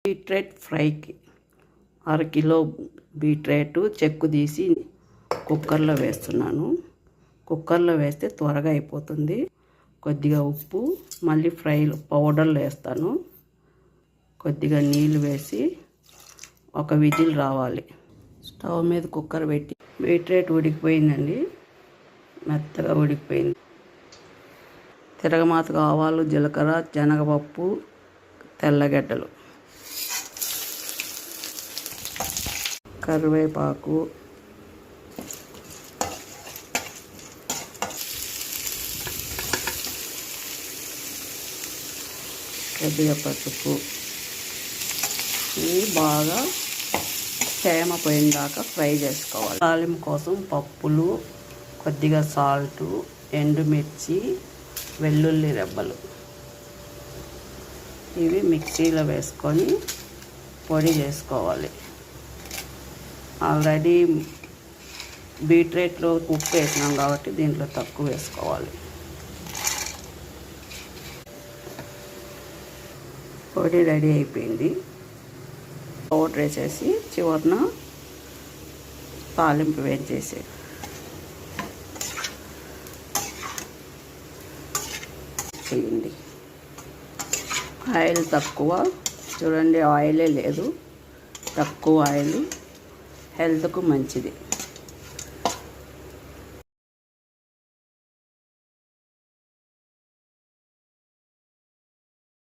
Beetroot ఫ్రైకి అరకిలో beetroot చెక్కు తీసి కుక్కర్లో వేస్తున్నాను. కుక్కర్లో వేస్తే త్వరగా అయిపోతుంది. కొద్దిగా ఉప్పు, మళ్ళీ ఫ్రైలో పౌడర్లు వేస్తాను. కొద్దిగా నీళ్ళు వేసి ఒక విజిల్ రావాలి. స్టవ్ మీద కుక్కర్ పెట్టి బీట్రూట్ ఉడికిపోయిందండి, మెత్తగా ఉడికిపోయింది. తిరగమాతకు ఆవాలు, జీలకర్ర, శనగపప్పు, తెల్లగడ్డలు, కరివేపాకు, కొద్దిగా పసుపు, ఇవి బాగా తేమ పోయిన దాకా ఫ్రై చేసుకోవాలి. తాలింపు కోసం పప్పులు, కొద్దిగా సాల్టు, ఎండుమిర్చి, వెల్లుల్లి రెబ్బలు ఇవి మిక్సీలో వేసుకొని పొడి చేసుకోవాలి. ఆల్రెడీ బీట్రూట్లో ఉప్పు వేసినాం కాబట్టి దీంట్లో తక్కువ వేసుకోవాలి. పొడి రెడీ అయిపోయింది. పౌడర్ వేసేసి చివరిన తాలింపు వేసేసి చేయండి. ఆయిల్ తక్కువ, చూడండి ఆయిలే లేదు, తక్కువ ఆయిల్ హెల్త్కు మంచిది.